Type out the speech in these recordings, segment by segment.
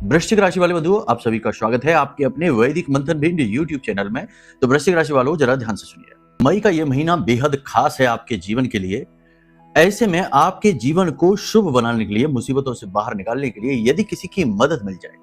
वृश्चिक राशि वाले बंधुओं, आप सभी का स्वागत है आपके अपने वैदिक मंथन भिंड यूट्यूब चैनल में। तो वृश्चिक राशि वालों, जरा ध्यान से सुनिए। मई का यह महीना बेहद खास है आपके जीवन के लिए। ऐसे में आपके जीवन को शुभ बनाने के लिए, मुसीबतों से बाहर निकालने के लिए यदि किसी की मदद मिल जाए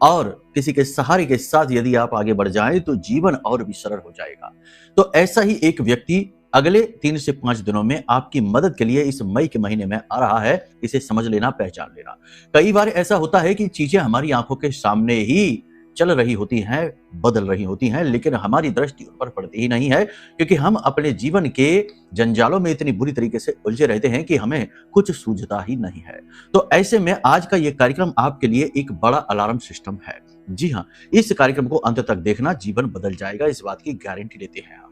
और किसी के सहारे के साथ यदि आप आगे बढ़ जाएं तो जीवन और भी सरल हो जाएगा। तो ऐसा ही एक व्यक्ति अगले 3 से 5 दिनों में आपकी मदद के लिए इस मई के महीने में आ रहा है। इसे समझ लेना, पहचान लेना। कई बार ऐसा होता है कि चीजें हमारी आंखों के सामने ही चल रही होती हैं, बदल रही होती हैं, लेकिन हमारी दृष्टि उन पर पड़ती ही नहीं है, क्योंकि हम अपने जीवन के जंजालों में इतनी बुरी तरीके से उलझे रहते हैं कि हमें कुछ सूझता ही नहीं है। तो ऐसे में आज का ये कार्यक्रम आपके लिए एक बड़ा अलार्म सिस्टम है। जी हाँ, इस कार्यक्रम को अंत तक देखना, जीवन बदल जाएगा, इस बात की गारंटी देते हैं हम।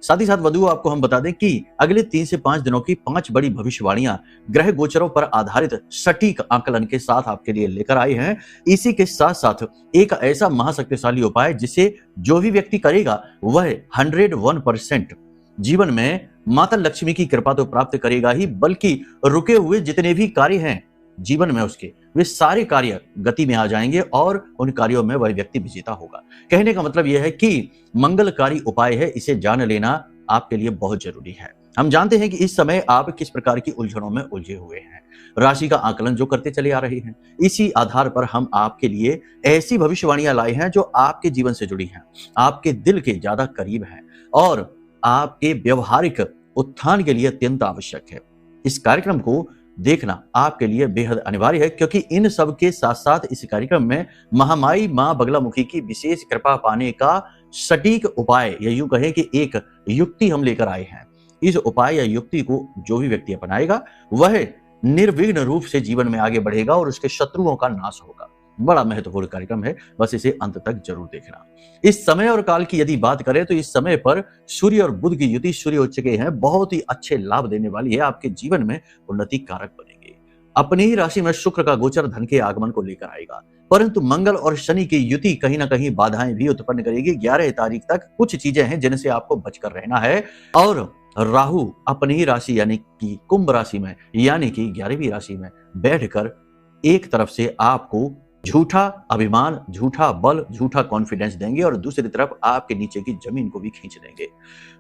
साथ ही साथ बंधुओं, आपको हम बता दें कि अगले 3 से 5 दिनों की 5 बड़ी भविष्यवाणियां ग्रह गोचरों पर आधारित सटीक आकलन के साथ आपके लिए लेकर आए हैं। इसी के साथ साथ एक ऐसा महाशक्तिशाली उपाय जिसे जो भी व्यक्ति करेगा वह 101% जीवन में माता लक्ष्मी की कृपा तो प्राप्त करेगा ही, बल्कि रुके हुए जितने भी कार्य हैं जीवन में उसके, वे सारे कार्य गति में आ जाएंगे और उन कार्यों में वह व्यक्ति विजेता होगा। कहने का मतलब यह है कि मंगलकारी उपाय है, इसे जान लेना आपके लिए बहुत जरूरी है। हम जानते हैं कि इस समय आप किस प्रकार की उलझनों में उलझे हुए हैं, राशि का आकलन जो करते चले आ रहे हैं। इसी आधार पर हम आपके लिए ऐसी भविष्यवाणियां लाए हैं जो आपके जीवन से जुड़ी हैं, आपके दिल के ज्यादा करीब हैं और आपके व्यवहारिक उत्थान के लिए अत्यंत आवश्यक है। इस कार्यक्रम को देखना आपके लिए बेहद अनिवार्य है, क्योंकि इन सब के साथ साथ इस कार्यक्रम में महामाई मां बगलामुखी की विशेष कृपा पाने का सटीक उपाय, या यूं कहें कि एक युक्ति हम लेकर आए हैं। इस उपाय या युक्ति को जो भी व्यक्ति अपनाएगा वह निर्विघ्न रूप से जीवन में आगे बढ़ेगा और उसके शत्रुओं का नाश होगा। बड़ा महत्वपूर्ण कार्यक्रम है, बस इसे अंत तक जरूर देखना। इस समय और काल की यदि बात करें तो इस समय पर सूर्य और बुध की युति सूर्य हो चुके हैं, बहुत ही अच्छे लाभ देने वाली है, आपके जीवन में उन्नति कारक बनेंगे। अपनी ही राशि में शुक्र का गोचर धन के आगमन को लेकर आएगा, परंतु मंगल और शनि की युति कहीं ना कहीं बाधाएं भी उत्पन्न करेगी। 11 तारीख तक कुछ चीजें हैं जिनसे आपको बचकर रहना है। और राहु अपनी ही राशि यानी कि कुंभ राशि में, यानी कि 11वीं राशि में बैठकर एक तरफ से आपको झूठा अभिमान, झूठा बल, झूठा कॉन्फिडेंस देंगे और दूसरी तरफ आपके नीचे की जमीन को भी खींच देंगे।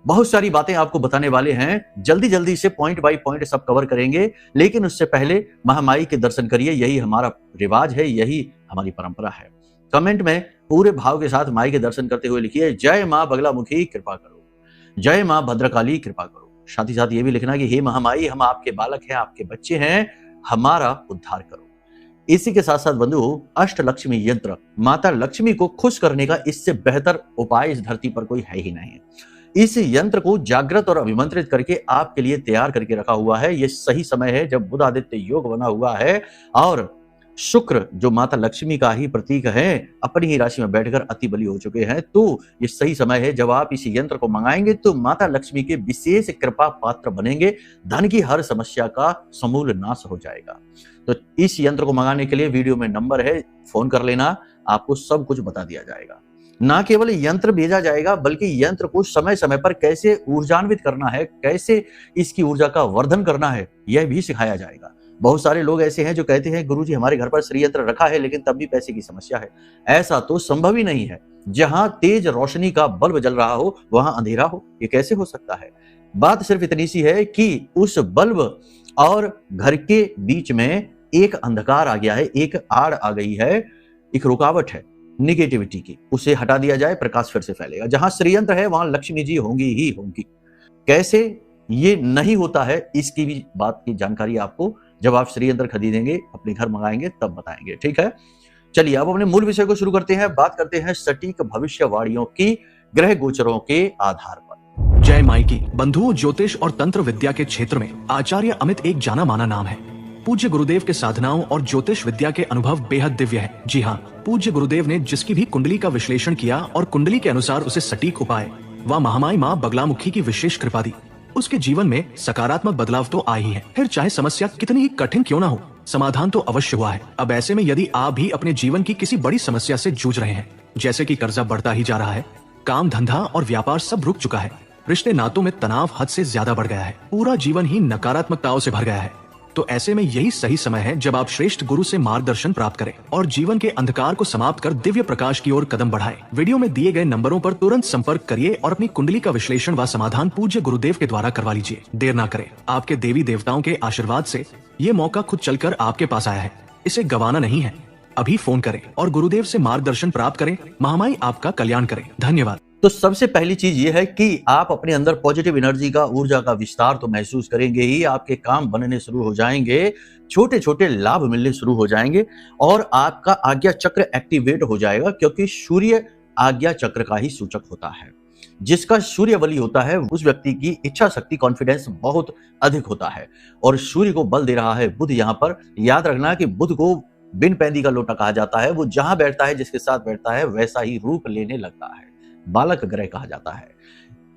बहुत सारी बातें आपको बताने वाले हैं, जल्दी जल्दी से पॉइंट बाय पॉइंट सब कवर करेंगे, लेकिन उससे पहले महामाई के दर्शन करिए। यही हमारा रिवाज है, यही हमारी परंपरा है। कमेंट में पूरे भाव के साथ माई के दर्शन करते हुए लिखिए, जय मां बगलामुखी कृपा करो, जय मां भद्रकाली कृपा करो। साथ ही साथ ये भी लिखना कि हे महामाई, हम आपके बालक हैं, आपके बच्चे हैं, हमारा उद्धार करो। इसी के साथ साथ बंधुओं, अष्ट लक्ष्मी यंत्र, माता लक्ष्मी को खुश करने का इससे बेहतर उपाय इस धरती पर कोई है ही नहीं। इस यंत्र को जागृत और अभिमंत्रित करके आपके लिए तैयार करके रखा हुआ है। यह सही समय है जब बुध आदित्य योग बना हुआ है और शुक्र जो माता लक्ष्मी का ही प्रतीक है अपनी ही राशि में बैठकर अति बली हो चुके हैं। तो ये सही समय है जब आप इस यंत्र को मंगाएंगे तो माता लक्ष्मी के विशेष कृपा पात्र बनेंगे। धन की हर समस्या का समूल नाश हो जाएगा। तो इस यंत्र को मंगाने के लिए वीडियो में नंबर है, फोन कर लेना, आपको सब कुछ बता दिया जाएगा। ना केवल यंत्र भेजा जाएगा बल्कि यंत्र को समय समय पर कैसे ऊर्जान्वित करना है, कैसे इसकी ऊर्जा का वर्धन करना है, यह भी सिखाया जाएगा। बहुत सारे लोग ऐसे हैं जो कहते हैं गुरुजी हमारे घर पर श्री यंत्र रखा है लेकिन तब भी पैसे की समस्या है। ऐसा तो संभव ही नहीं है। जहां तेज रोशनी का बल्ब जल रहा हो वहां अंधेरा हो, ये कैसे हो सकता है? बात सिर्फ इतनी सी है कि उस बल्ब और घर के बीच में एक अंधकार आ गया है, एक आड़ आ गई है, एक रुकावट है निगेटिविटी की। उसे हटा दिया जाए, प्रकाश फिर से फैलेगा। जहां श्रीयंत्र है वहां लक्ष्मी जी होंगी ही होंगी। कैसे ये नहीं होता है, इसकी भी बात की जानकारी आपको जब आप श्रीयंत्र खरीदेंगे, अपने घर मंगाएंगे, तब बताएंगे। ठीक है, चलिए अब अपने मूल विषय को शुरू करते हैं। बात करते हैं सटीक भविष्यवाणियों की ग्रह गोचरों के आधार पर। जय माई की बंधुओं, ज्योतिष और तंत्र विद्या के क्षेत्र में आचार्य अमित एक जाना माना नाम है। पूज्य गुरुदेव के साधनाओं और ज्योतिष विद्या के अनुभव बेहद दिव्य है। जी हाँ, पूज्य गुरुदेव ने जिसकी भी कुंडली का विश्लेषण किया और कुंडली के अनुसार उसे सटीक उपाय व महामाई मां बगलामुखी की विशेष कृपा दी, उसके जीवन में सकारात्मक बदलाव तो आ ही है। फिर चाहे समस्या कितनी ही कठिन क्यों ना हो, समाधान तो अवश्य हुआ है। अब ऐसे में यदि आप भी अपने जीवन की किसी बड़ी समस्या से जूझ रहे हैं, जैसे कि कर्जा बढ़ता ही जा रहा है, काम धंधा और व्यापार सब रुक चुका है, रिश्ते नातों में तनाव हद से ज्यादा बढ़ गया है, पूरा जीवन ही नकारात्मकताओं से भर गया है, तो ऐसे में यही सही समय है जब आप श्रेष्ठ गुरु से मार्गदर्शन प्राप्त करें और जीवन के अंधकार को समाप्त कर दिव्य प्रकाश की ओर कदम बढ़ाएं। वीडियो में दिए गए नंबरों पर तुरंत संपर्क करिए और अपनी कुंडली का विश्लेषण व समाधान पूज्य गुरुदेव के द्वारा करवा लीजिए। देर ना करें, आपके देवी देवताओं के आशीर्वाद से ये मौका खुद चलकर आपके पास आया है, इसे गंवाना नहीं है। अभी फोन करें और गुरुदेव से मार्गदर्शन प्राप्त करें। महामाई आपका कल्याण करें। धन्यवाद। तो सबसे पहली चीज ये है कि आप अपने अंदर पॉजिटिव एनर्जी का, ऊर्जा का विस्तार तो महसूस करेंगे ही, आपके काम बनने शुरू हो जाएंगे, छोटे छोटे लाभ मिलने शुरू हो जाएंगे और आपका आज्ञा चक्र एक्टिवेट हो जाएगा, क्योंकि सूर्य आज्ञा चक्र का ही सूचक होता है। जिसका सूर्य बली होता है उस व्यक्ति की इच्छा शक्ति, कॉन्फिडेंस बहुत अधिक होता है। और सूर्य को बल दे रहा है बुध। यहाँ पर याद रखना कि बुध को बिन पैंदी का लोटा कहा जाता है। वो जहां बैठता है, जिसके साथ बैठता है, वैसा ही रूप लेने लगता है। बालक ग्रह कहा जाता है।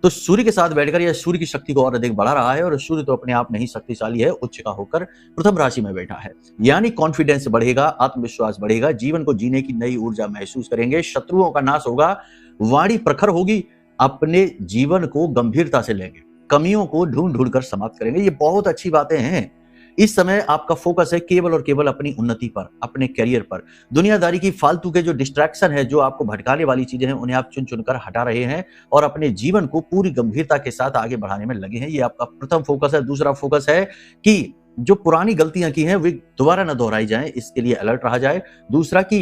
तो सूर्य के साथ बैठकर यह सूर्य की शक्ति को और अधिक बढ़ा रहा है। और सूर्य तो अपने आप में ही शक्तिशाली है, उच्च का होकर प्रथम राशि में बैठा है। यानी कॉन्फिडेंस बढ़ेगा, आत्मविश्वास बढ़ेगा, जीवन को जीने की नई ऊर्जा महसूस करेंगे, शत्रुओं का नाश होगा, वाणी प्रखर होगी, अपने जीवन को गंभीरता से लेंगे, कमियों को ढूंढ ढूंढ कर समाप्त करेंगे। ये बहुत अच्छी बातें हैं। इस समय आपका फोकस है केवल और केवल अपनी उन्नति पर, अपने करियर पर। दुनियादारी की फालतू के जो डिस्ट्रैक्शन है, जो आपको भटकाने वाली चीजें हैं, उन्हें आप चुन चुनकर हटा रहे हैं और अपने जीवन को पूरी गंभीरता के साथ आगे बढ़ाने में लगे हैं। ये आपका प्रथम फोकस है। दूसरा फोकस है कि जो पुरानी गलतियां की हैं वे दोबारा न दोहराई जाएं, इसके लिए अलर्ट रहा जाए। दूसरा कि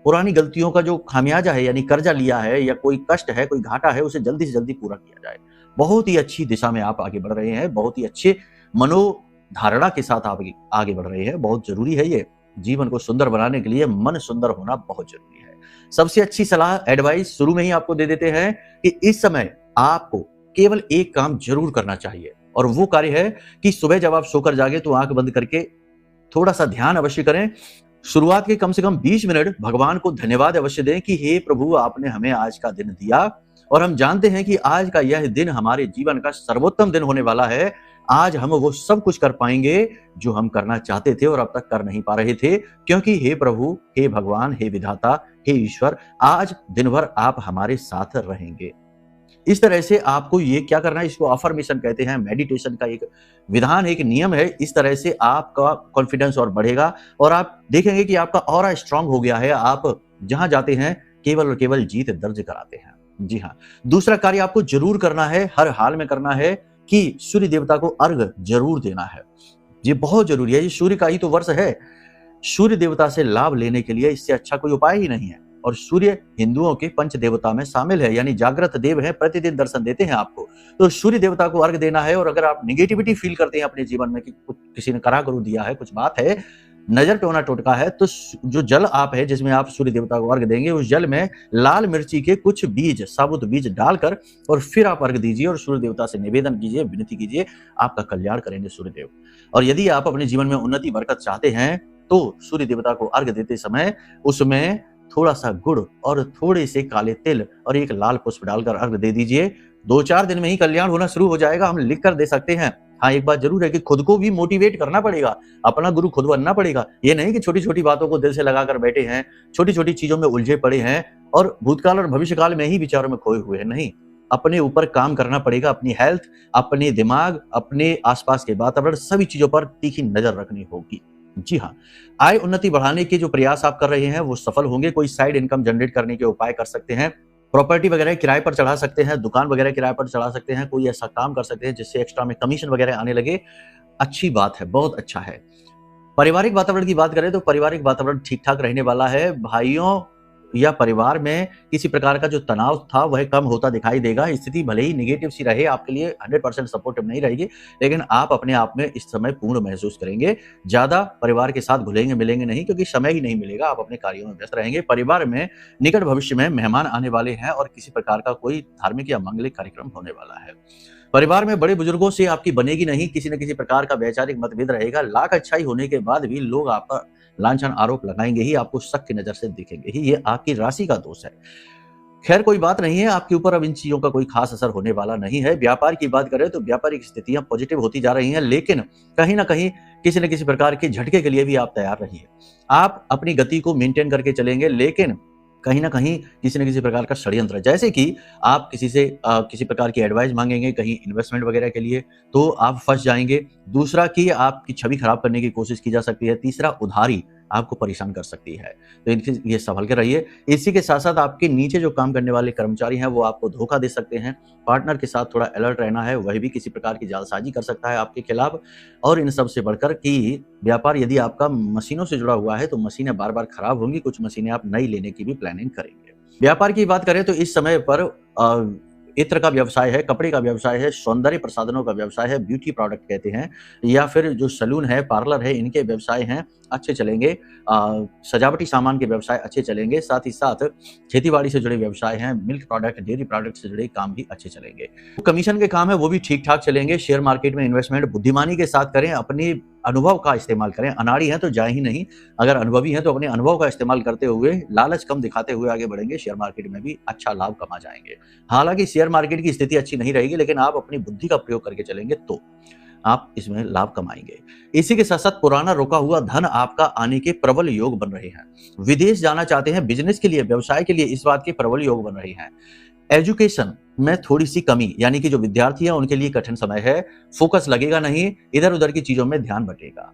पुरानी गलतियों का जो खामियाजा है, यानी कर्जा लिया है या कोई कष्ट है, कोई घाटा है, उसे जल्दी से जल्दी पूरा किया जाए। बहुत ही अच्छी दिशा में आप आगे बढ़ रहे हैं, बहुत ही अच्छे मनोधारणा के साथ आप आगे बढ़ रहे हैं। बहुत जरूरी है ये। जीवन को सुंदर बनाने के लिए मन सुंदर होना बहुत जरूरी है। सबसे अच्छी सलाह, एडवाइस शुरू में ही आपको दे देते हैं कि इस समय आपको केवल एक काम जरूर करना चाहिए, और वो कार्य है कि सुबह जब आप सोकर जागे तो आंख बंद करके थोड़ा सा ध्यान अवश्य करें। शुरुआत के कम से कम 20 मिनट भगवान को धन्यवाद अवश्य दें कि हे प्रभु, आपने हमें आज का दिन दिया और हम जानते हैं कि आज का यह दिन हमारे जीवन का सर्वोत्तम दिन होने वाला है। आज हम वो सब कुछ कर पाएंगे जो हम करना चाहते थे और अब तक कर नहीं पा रहे थे, क्योंकि हे प्रभु, हे भगवान, हे विधाता, हे ईश्वर, आज दिन भर आप हमारे साथ रहेंगे। इस तरह से आपको ये क्या करना है, इसको अफर्मेशन कहते हैं, मेडिटेशन का एक विधान है, एक नियम है। इस तरह से आपका कॉन्फिडेंस और बढ़ेगा और आप देखेंगे कि आपका ऑरा स्ट्रांग हो गया है। आप जहां जाते हैं केवल और केवल जीत दर्ज कराते हैं। जी हाँ। दूसरा कार्य आपको जरूर करना है, हर हाल में करना है, कि सूर्य देवता को अर्घ जरूर देना है। ये बहुत जरूरी है। ये सूर्य का ही तो वर्ष है। सूर्य देवता से लाभ लेने के लिए इससे अच्छा कोई उपाय ही नहीं है। और सूर्य हिंदुओं के पंच देवता में शामिल है, यानी जागृत देव है, प्रतिदिन दर्शन देते हैं आपको। तो सूर्य देवता को अर्घ देना है। और अगर आप निगेटिविटी फील करते हैं अपने जीवन में कि कुछ किसी ने करा करू दिया है, कुछ बात है, नजर टोना टोटका है, तो जो जल आप है जिसमें आप सूर्य देवता को अर्घ देंगे, उस जल में लाल मिर्ची के कुछ बीज, साबुत बीज डालकर और फिर आप अर्घ दीजिए और सूर्य देवता से निवेदन कीजिए, विनती कीजिए, आपका कल्याण करेंगे सूर्य देव। और यदि आप अपने जीवन में उन्नति बरकत चाहते हैं तो सूर्य देवता को अर्घ देते समय उसमें थोड़ा सा गुड़ और थोड़े से काले तिल और एक लाल पुष्प डालकर अर्घ दे दीजिए। 2-4 दिन में ही कल्याण होना शुरू हो जाएगा। हम लिख कर दे सकते हैं। हाँ, एक बात जरूर है कि खुद को भी मोटिवेट करना पड़ेगा, अपना गुरु खुद बनना पड़ेगा। ये नहीं कि छोटी छोटी बातों को दिल से लगाकर बैठे हैं, छोटी छोटी चीजों में उलझे पड़े हैं और भूतकाल और भविष्यकाल में ही विचारों में खोए हुए हैं। नहीं, अपने ऊपर काम करना पड़ेगा। अपनी हेल्थ, अपने दिमाग, अपने आसपास के वातावरण, सभी चीजों पर तीखी नजर रखनी होगी। जी हाँ। आय उन्नति बढ़ाने के जो प्रयास आप कर रहे हैं वो सफल होंगे। कोई साइड इनकम जनरेट करने के उपाय कर सकते हैं, प्रॉपर्टी वगैरह किराए पर चढ़ा सकते हैं, दुकान वगैरह किराए पर चढ़ा सकते हैं, कोई ऐसा काम कर सकते हैं जिससे एक्स्ट्रा में कमीशन वगैरह आने लगे। अच्छी बात है, बहुत अच्छा है। पारिवारिक वातावरण की बात करें तो पारिवारिक वातावरण ठीक ठाक रहने वाला है। भाइयों या परिवार में किसी प्रकार का जो तनाव था वह कम होता दिखाई देगा। स्थिति भले ही निगेटिव सी रहे, आपके लिए 100% सपोर्टिव नहीं रहेगी, लेकिन आप अपने आप में इस समय पूर्ण महसूस करेंगे। ज्यादा परिवार के साथ घुलेंगे मिलेंगे नहीं, क्योंकि समय ही नहीं मिलेगा। आप अपने कार्यों में व्यस्त रहेंगे। परिवार में निकट भविष्य में मेहमान आने वाले हैं और किसी प्रकार का कोई धार्मिक या मांगलिक कार्यक्रम होने वाला है। परिवार में बड़े बुजुर्गों से आपकी बनेगी नहीं, किसी न किसी प्रकार का वैचारिक मतभेद रहेगा। लाख अच्छाई होने के बाद भी लोग आप पर लांछन आरोप लगाएंगे ही, आपको शक की नजर से देखेंगे ही। ये आपकी राशि का दोष है। खैर, कोई बात नहीं है, आपके ऊपर अब इन चीजों का कोई खास असर होने वाला नहीं है। व्यापार की बात करें तो व्यापारिक स्थितियां पॉजिटिव होती जा रही हैं, लेकिन कहीं ना कहीं किसी न किसी प्रकार के झटके के लिए भी आप तैयार रहिए। आप अपनी गति को मेंटेन करके चलेंगे, लेकिन कहीं ना कहीं किसी न किसी प्रकार का षड्यंत्र है। जैसे कि आप किसी से किसी प्रकार की एडवाइस मांगेंगे कहीं इन्वेस्टमेंट वगैरह के लिए, तो आप फंस जाएंगे। दूसरा कि आपकी छवि खराब करने की कोशिश की जा सकती है। तीसरा, उधारी आपको परेशान कर सकती है। तो इनके लिए संभल के रहिए। इसी के साथ साथ आपके नीचे जो काम करने वाले कर्मचारी हैं वो आपको धोखा दे सकते हैं। पार्टनर के साथ थोड़ा अलर्ट रहना है, वही भी किसी प्रकार की जालसाजी कर सकता है आपके खिलाफ। और इन सब से बढ़कर कि व्यापार यदि आपका मशीनों से जुड़ा हुआ है तो मशीनें बार बार खराब होंगी, कुछ मशीनें आप नई लेने की भी प्लानिंग करेंगे। व्यापार की बात करें तो इस समय पर इत्र का व्यवसाय है, कपड़े का व्यवसाय है, सौंदर्य प्रसाधनों का व्यवसाय है, ब्यूटी प्रोडक्ट कहते हैं, या फिर जो सैलून है, पार्लर है, इनके व्यवसाय हैं, अच्छे चलेंगे। सजावटी सामान के व्यवसाय अच्छे चलेंगे। साथ ही साथ खेती-बाड़ी से जुड़े व्यवसाय हैं, मिल्क प्रोडक्ट, डेयरी प्रोडक्ट से जुड़े काम भी अच्छे चलेंगे। कमीशन के काम है वो भी ठीक-ठाक चलेंगे। शेयर मार्केट में इन्वेस्टमेंट बुद्धिमानी के साथ करें, अपने अनुभव का इस्तेमाल करें। अनाड़ी हैं तो जाए ही नहीं, अगर अनुभवी हैं तो अपने अनुभव का इस्तेमाल करते हुए, लालच कम दिखाते हुए आगे बढ़ेंगे। शेयर मार्केट में भी अच्छा लाभ कमा जाएंगे। हालांकि शेयर मार्केट की स्थिति अच्छी नहीं रहेगी, लेकिन आप अपनी बुद्धि का प्रयोग करके चलेंगे तो आप इसमें लाभ कमाएंगे। इसी के साथ साथ पुराना रुका हुआ धन आपका आने के प्रबल योग बन रहे हैं। विदेश जाना चाहते हैं, बिजनेस के लिए, व्यवसाय के लिए इस बात के प्रबल योग बन रहे हैं। एजुकेशन में थोड़ी सी कमी, यानी कि जो विद्यार्थी है उनके लिए कठिन समय है। फोकस लगेगा नहीं, इधर उधर की चीजों में ध्यान बटेगा।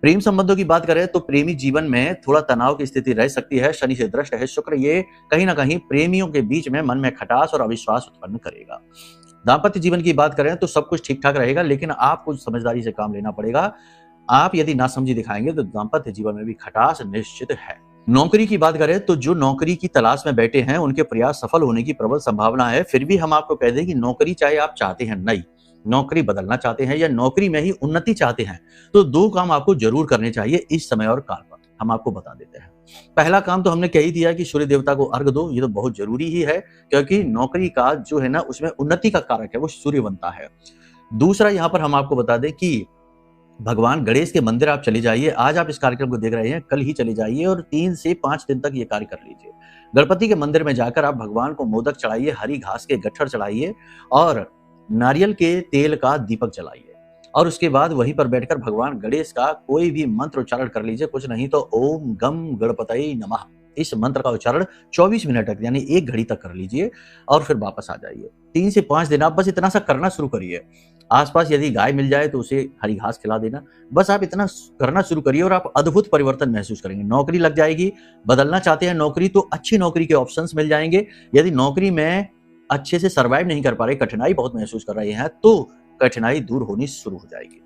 प्रेम संबंधों की बात करें तो प्रेमी जीवन में थोड़ा तनाव की स्थिति रह सकती है। शनि से दृष्ट है शुक्र, ये कहीं ना कहीं प्रेमियों के बीच में मन में खटास और अविश्वास उत्पन्न करेगा। दाम्पत्य जीवन की बात करें तो सब कुछ ठीक ठाक रहेगा, लेकिन आपको समझदारी से काम लेना पड़ेगा। आप यदि नासमझी दिखाएंगे तो दाम्पत्य जीवन में भी खटास निश्चित है। नौकरी की बात करें तो जो नौकरी की तलाश में बैठे हैं उनके प्रयास सफल होने की प्रबल संभावना है। फिर भी हम आपको कह दें कि नौकरी चाहे आप चाहते हैं नई नौकरी बदलना चाहते हैं या नौकरी में ही उन्नति चाहते हैं, तो दो काम आपको जरूर करने चाहिए इस समय और काल पर। हम आपको बता देते हैं। पहला काम तो हमने कह ही दिया कि सूर्य देवता को अर्घ दो, ये तो बहुत जरूरी ही है, क्योंकि नौकरी का जो है ना उसमें उन्नति का कारक है वो सूर्य बनता है। दूसरा, यहाँ पर हम आपको बता दें कि भगवान गणेश के मंदिर आप चले जाइए। आज आप इस कार्यक्रम को देख रहे हैं, कल ही चले जाइए और 3 से 5 दिन तक ये कार्य कर लीजिए। गणपति के मंदिर में जाकर आप भगवान को मोदक चढ़ाइए, हरी घास के गट्ठर चढ़ाइए और नारियल के तेल का दीपक जलाइए। और उसके बाद वहीं पर बैठकर भगवान गणेश का कोई भी मंत्र उच्चारण कर लीजिए। कुछ नहीं तो ओम गम गणपतये नमः, इस मंत्र का उच्चारण 24 मिनट तक यानी 1 घड़ी तक कर लीजिए और फिर वापस आ जाइए। 3 से 5 दिन आप बस इतना सा करना शुरू करिए। आसपास यदि गाय मिल जाए तो उसे हरी घास खिला देना। बस आप इतना करना शुरू करिए और आप अद्भुत परिवर्तन महसूस करेंगे। नौकरी लग जाएगी। बदलना चाहते हैं नौकरी तो अच्छी नौकरी के ऑप्शंस मिल जाएंगे। यदि नौकरी में अच्छे से सर्वाइव नहीं कर पा रहे, कठिनाई बहुत महसूस कर रहे हैं, तो कठिनाई दूर होनी शुरू हो जाएगी।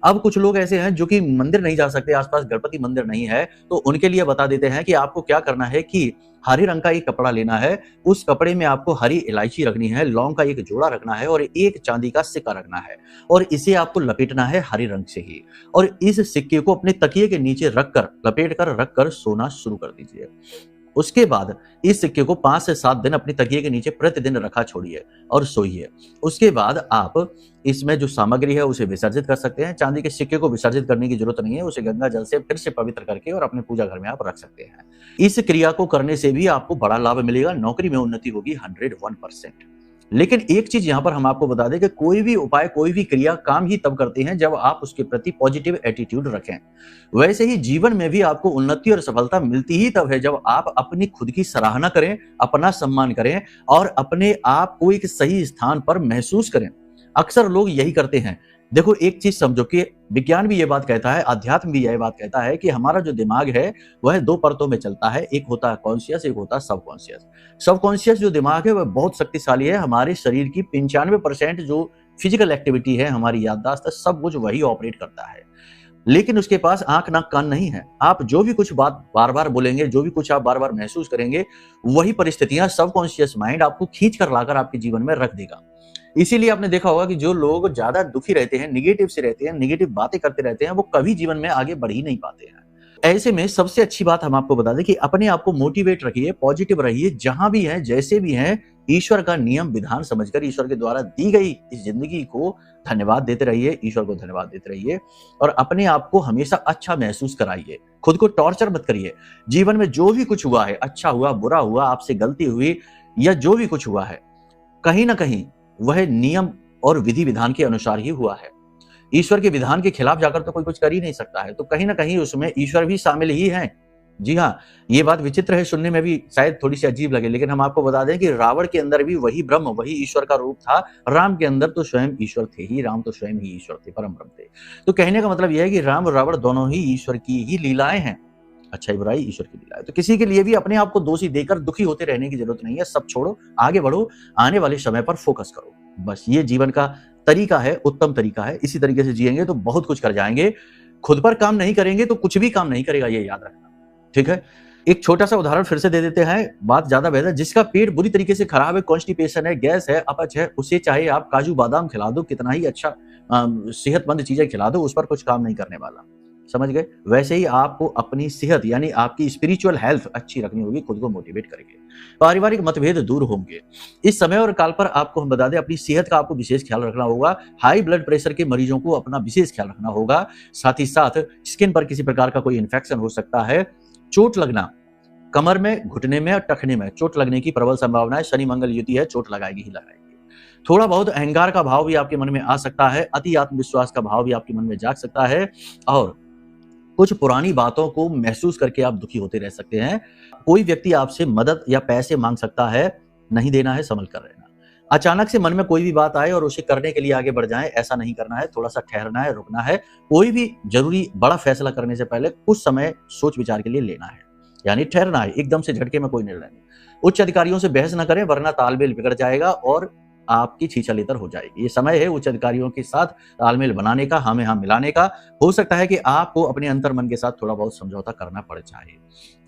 अब कुछ लोग ऐसे हैं जो कि मंदिर नहीं जा सकते, आसपास गणपति मंदिर नहीं है, तो उनके लिए बता देते हैं कि आपको क्या करना है कि हरे रंग का एक कपड़ा लेना है। उस कपड़े में आपको हरी इलायची रखनी है, लौंग का एक जोड़ा रखना है और एक चांदी का सिक्का रखना है और इसे आपको लपेटना है हरे रंग से ही। और इस सिक्के को अपने तकिए के नीचे रखकर लपेट कर रखकर सोना शुरू कर दीजिए। उसके बाद इस सिक्के को 5 से 7 दिन अपनी तकिए के नीचे प्रतिदिन रखा छोड़िए और सोइए। उसके बाद आप इसमें जो सामग्री है उसे विसर्जित कर सकते हैं। चांदी के सिक्के को विसर्जित करने की जरूरत नहीं है, उसे गंगा जल से फिर से पवित्र करके और अपने पूजा घर में आप रख सकते हैं। इस क्रिया को करने से भी आपको बड़ा लाभ मिलेगा, नौकरी में उन्नति होगी 101%। लेकिन एक चीज यहां पर हम आपको बता दें कि कोई भी उपाय, कोई भी क्रिया काम ही तब करते हैं जब आप उसके प्रति पॉजिटिव एटीट्यूड रखें। वैसे ही जीवन में भी आपको उन्नति और सफलता मिलती ही तब है जब आप अपनी खुद की सराहना करें, अपना सम्मान करें और अपने आप को एक सही स्थान पर महसूस करें। अक्सर लोग यही करते हैं। देखो एक चीज समझो कि विज्ञान भी ये बात कहता है, अध्यात्म भी यह बात कहता है कि हमारा जो दिमाग है वह 2 परतों में चलता है। एक होता है कॉन्शियस, एक होता है सबकॉन्शियस। सबकॉन्शियस जो दिमाग है वह बहुत शक्तिशाली है। हमारे शरीर की 95% जो फिजिकल एक्टिविटी है, हमारी याददाश्त है, सब कुछ वही ऑपरेट करता है। लेकिन उसके पास आंख नाक कान नहीं है। आप जो भी कुछ बात बार बार बोलेंगे, जो भी कुछ आप बार बार महसूस करेंगे, वही परिस्थितियां सबकॉन्शियस माइंड आपको खींच कर लाकर आपके जीवन में रख देगा। इसीलिए आपने देखा होगा कि जो लोग ज्यादा दुखी रहते हैं, निगेटिव से रहते हैं, निगेटिव बातें करते रहते हैं, वो कभी जीवन में आगे बढ़ ही नहीं पाते हैं। ऐसे में सबसे अच्छी बात हम आपको बता दें कि अपने आप को मोटिवेट रखिए, पॉजिटिव रहिए। जहां भी हैं, जैसे भी हैं, ईश्वर का नियम विधान समझकर ईश्वर के द्वारा दी गई इस जिंदगी को धन्यवाद देते रहिए, ईश्वर को धन्यवाद देते रहिए और अपने आप को हमेशा अच्छा महसूस कराइए। खुद को टॉर्चर मत करिए। जीवन में जो भी कुछ हुआ है, अच्छा हुआ, बुरा हुआ, आपसे गलती हुई या जो भी कुछ हुआ है, कहीं ना कहीं वह नियम और विधि विधान के अनुसार ही हुआ है। ईश्वर के विधान के खिलाफ जाकर तो कोई कुछ कर ही नहीं सकता है, तो कहीं ना कहीं उसमें ईश्वर भी शामिल ही है। जी हाँ, ये बात विचित्र है, सुनने में भी शायद थोड़ी-सी अजीब लगे, लेकिन हम आपको बता दें कि रावण के अंदर भी वही ब्रह्म, वही ईश्वर का रूप था। राम के अंदर तो स्वयं ईश्वर थे ही, राम तो स्वयं ही ईश्वर थे, परम ब्रह्म थे। तो कहने का मतलब ये है कि राम और रावण दोनों ही ईश्वर की ही लीलाएँ हैं। अच्छाई-बुराई ईश्वर की लीला है। तो किसी के लिए भी अपने आप को दोषी देकर दुखी होते रहने की जरूरत नहीं है। सब छोड़ो, आगे बढ़ो, आने वाले समय पर फोकस करो। बस ये जीवन का तरीका है, उत्तम तरीका है। इसी तरीके से जिएंगे तो बहुत कुछ कर जाएंगे। खुद पर काम नहीं करेंगे तो कुछ भी काम नहीं करेगा, ये याद रखना। ठीक है? एक छोटा-सा उदाहरण फिर से दे देते हैं, बात ज़्यादा बेहतर। जिसका पेट बुरी तरीके से खराब है, कॉन्स्टिपेशन है, गैस है, अपच है, उसे चाहे आप काजू बादाम खिला दो, कितना ही अच्छा सेहतमंद चीजें खिला दो, उस पर कुछ काम नहीं करने वाला। समझ गए? वैसे ही आपको अपनी सेहत यानी आपकी स्पिरिचुअल हेल्थ अच्छी रखनी होगी, खुद को मोटिवेट करके। पारिवारिक मतभेद दूर होंगे। इस समय और काल पर आपको हम बता दें, अपनी सेहत का आपको विशेष ख्याल रखना होगा। हाई ब्लड प्रेशर के मरीजों को अपना विशेष ख्याल रखना होगा। साथ ही साथ स्किन पर किसी प्रकार का कोई इन्फेक्शन हो सकता है। चोट लगना, कमर में, घुटने में और टखने में चोट लगने की प्रबल संभावना है। शनि मंगल युति है, चोट लगाएगी ही लगाएगी। थोड़ा बहुत अहंकार का भाव भी आपके मन में आ सकता है। अति आत्मविश्वास का भाव भी आपके मन में जाग सकता है और कुछ पुरानी बातों को महसूस करके आप दुखी होते रह सकते हैं। कोई व्यक्ति आपसे मदद या पैसे मांग सकता है, नहीं देना है, संभल कर रहना। अचानक से मन में कोई भी बात आए और उसे करने के लिए आगे बढ़ जाएं, ऐसा नहीं करना है। थोड़ा सा ठहरना है, रुकना है। कोई भी जरूरी बड़ा फैसला करने से पहले कुछ समय सोच विचार के लिए लेना है, यानी ठहरना है। एकदम से झटके में कोई निर्णय नहीं। उच्च अधिकारियों से बहस न करें, वरना तालमेल बिगड़ जाएगा और आपकी छीछालेतर हो जाएगी। ये समय है उच्च अधिकारियों के साथ तालमेल बनाने का, हाँ में हाँ मिलाने का। हो सकता है कि आपको अपने अंतर मन के साथ थोड़ा बहुत समझौता करना पड़ जाए।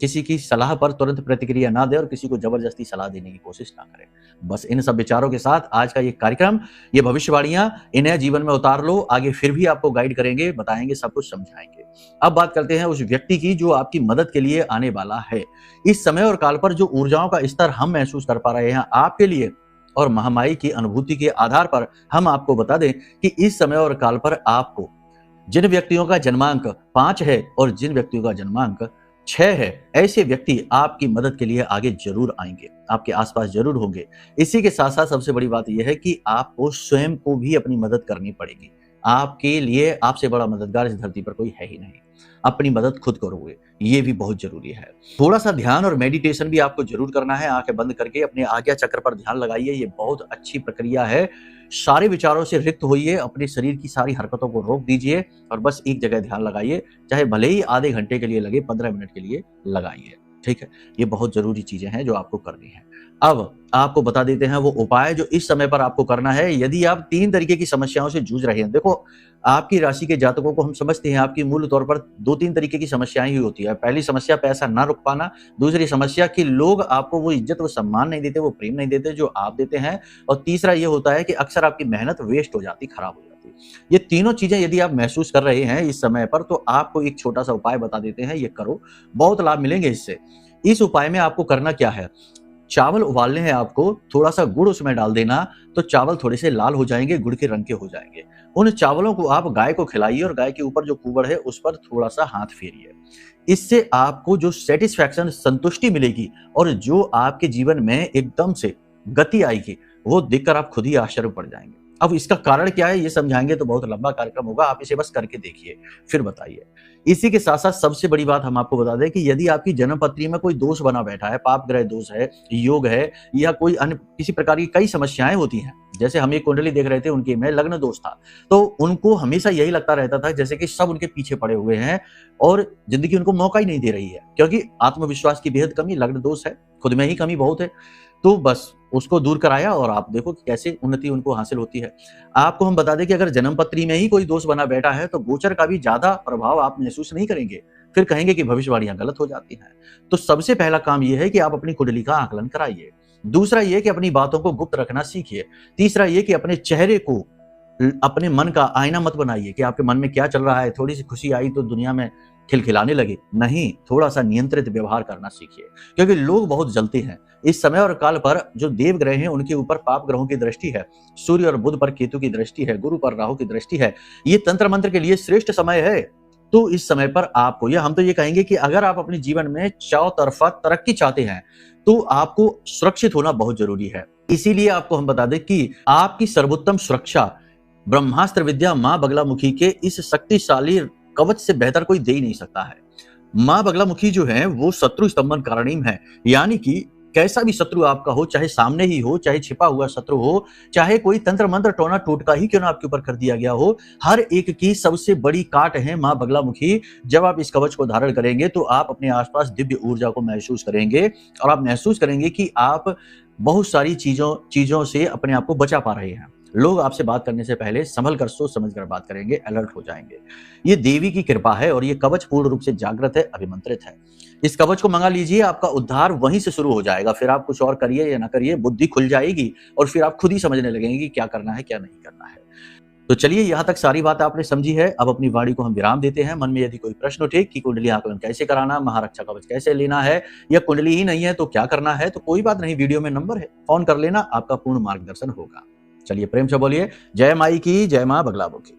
किसी की सलाह पर तुरंत प्रतिक्रिया ना दें और किसी को जबरदस्ती सलाह देने की कोशिश ना करें। बस इन सब विचारों के साथ आज का ये कार्यक्रम, ये भविष्यवाणियां, इन्हें जीवन में उतार लो। आगे फिर भी आपको गाइड करेंगे, बताएंगे, सब कुछ समझाएंगे। अब बात करते हैं उस व्यक्ति की जो आपकी मदद के लिए आने वाला है। इस समय और काल पर जो ऊर्जाओं का स्तर हम महसूस कर पा रहे हैं आपके लिए और महामाई की अनुभूति के आधार पर हम आपको बता दें कि इस समय और काल पर आपको जिन व्यक्तियों का जन्मांक 5 है और जिन व्यक्तियों का जन्मांक 6 है, ऐसे व्यक्ति आपकी मदद के लिए आगे जरूर आएंगे, आपके आसपास जरूर होंगे। इसी के साथ साथ सबसे बड़ी बात यह है कि आपको स्वयं को भी अपनी मदद करनी पड़ेगी। आपके लिए आपसे बड़ा मददगार इस धरती पर कोई है ही नहीं। अपनी मदद खुद करोगे, ये भी बहुत जरूरी है। थोड़ा सा ध्यान और मेडिटेशन भी आपको जरूर करना है। आंखें बंद करके अपने आज्ञा चक्र पर ध्यान लगाइए, ये बहुत अच्छी प्रक्रिया है। सारे विचारों से रिक्त होइए, अपने शरीर की सारी हरकतों को रोक दीजिए और बस एक जगह ध्यान लगाइए। चाहे भले ही आधे घंटे के लिए लगे, 15 मिनट के लिए लगाइए। ठीक है, ये बहुत जरूरी चीजें हैं जो आपको करनी है। अब आपको बता देते हैं वो उपाय जो इस समय पर आपको करना है। यदि आप 3 तरीके की समस्याओं से जूझ रहे हैं, देखो आपकी राशि के जातकों को हम समझते हैं, आपकी मूल तौर पर 2-3 तरीके की समस्याएं ही होती है। पहली समस्या पैसा ना रुक पाना, दूसरी समस्या कि लोग आपको वो इज्जत, वो सम्मान नहीं देते, वो प्रेम नहीं देते जो आप देते हैं, और तीसरा ये होता है कि अक्सर आपकी मेहनत वेस्ट हो जाती, खराब हो जाती। ये तीनों चीजें यदि आप महसूस कर रहे हैं इस समय पर, तो आपको एक छोटा सा उपाय बता देते हैं, ये करो, बहुत लाभ मिलेंगे इससे। इस उपाय में आपको करना क्या है, चावल उबालने हैं आपको, थोड़ा सा गुड़ उसमें डाल देना, तो चावल थोड़े से लाल हो जाएंगे, गुड़ के रंग के हो जाएंगे। उन चावलों को आप गाय को खिलाइए और गाय के ऊपर जो कुबड़ है उस पर थोड़ा सा हाथ फेरिए। इससे आपको जो सेटिस्फैक्शन, संतुष्टि मिलेगी और जो आपके जीवन में एकदम से गति आएगी, वो देखकर आप खुद ही आश्चर्य पड़ जाएंगे। अब इसका कारण क्या है ये समझाएंगे तो बहुत लंबा कार्यक्रम होगा, आप इसे बस करके देखिए फिर बताइए। इसी के साथ साथ सबसे बड़ी बात हम आपको बता दें कि यदि आपकी जन्म पत्री में कोई दोष बना बैठा है, पाप ग्रह दोष है, योग है, या कोई अन्य किसी प्रकार की कई समस्याएं होती हैं, जैसे हम एक कुंडली देख रहे थे, उनके में लग्न दोष था, तो उनको हमेशा यही लगता रहता था जैसे कि सब उनके पीछे पड़े हुए हैं और जिंदगी उनको मौका ही नहीं दे रही है, क्योंकि आत्मविश्वास की बेहद कमी, लग्न दोष है, खुद में ही कमी बहुत है। तो बस उसको दूर कराया और आप देखो कि कैसे उन्नति उनको हासिल होती है। आपको हम बता दें कि अगर जन्म पत्री में ही कोई दोष बना बैठा है तो गोचर का भी ज्यादा प्रभाव आप महसूस नहीं करेंगे, फिर कहेंगे कि भविष्यवाणियां गलत हो जाती हैं। तो सबसे पहला काम यह है कि आप अपनी कुंडली का आकलन कराइए। दूसरा यह कि अपनी बातों को गुप्त रखना सीखिए। तीसरा यह कि अपने चेहरे को अपने मन का आईना मत बनाइए कि आपके मन में क्या चल रहा है, थोड़ी सी खुशी आई तो दुनिया में खिलखिलाने लगे, नहीं, थोड़ा सा नियंत्रित व्यवहार करना सीखिए, क्योंकि लोग बहुत जलते हैं। इस समय और काल पर जो देव ग्रह हैं उनके ऊपर पाप ग्रहों की दृष्टि है, सूर्य और बुध पर केतु की दृष्टि है, गुरु पर राहु की दृष्टि है। ये तंत्र मंत्र के लिए श्रेष्ठ समय है। तो इस समय पर आपको हम तो ये कहेंगे कि अगर आप अपने जीवन में चौतरफा तरक्की चाहते हैं तो आपको सुरक्षित होना बहुत जरूरी है। इसीलिए आपको हम बता दें कि आपकी सर्वोत्तम सुरक्षा ब्रह्मास्त्र विद्या मां बगलामुखी के इस शक्तिशाली कवच से बेहतर कोई दे ही नहीं सकता है। माँ बगलामुखी जो है वो शत्रु स्तंभन कारणीम है, यानी कि कैसा भी शत्रु आपका हो, चाहे सामने ही हो, चाहे छिपा हुआ शत्रु हो, चाहे कोई तंत्र मंत्र टोना टोटका ही क्यों ना आपके ऊपर कर दिया गया हो, हर एक की सबसे बड़ी काट है माँ बगलामुखी। जब आप इस कवच को धारण करेंगे तो आप अपने आसपास दिव्य ऊर्जा को महसूस करेंगे और आप महसूस करेंगे कि आप बहुत सारी चीजों से अपने आप को बचा पा रहे हैं। लोग आपसे बात करने से पहले संभल कर, सोच समझ कर बात करेंगे, अलर्ट हो जाएंगे। ये देवी की कृपा है और ये कवच पूर्ण रूप से जागृत है, अभिमंत्रित है। इस कवच को मंगा लीजिए, आपका उद्धार वहीं से शुरू हो जाएगा। फिर आप कुछ और करिए या ना करिए, बुद्धि खुल जाएगी और फिर आप खुद ही समझने लगेंगे कि क्या करना है, क्या नहीं करना है। तो चलिए, यहाँ तक सारी बात आपने समझी है। अब अपनी वाणी को हम विराम देते हैं। मन में यदि कोई प्रश्न उठे कि कुंडली आकलन कैसे कराना, महारक्षा कवच कैसे लेना है, या कुंडली ही नहीं है तो क्या करना है, तो कोई बात नहीं, वीडियो में नंबर है, फोन कर लेना, आपका पूर्ण मार्गदर्शन होगा। चलिए प्रेम से बोलिए, जय माई की, जय माँ बगलामुखी।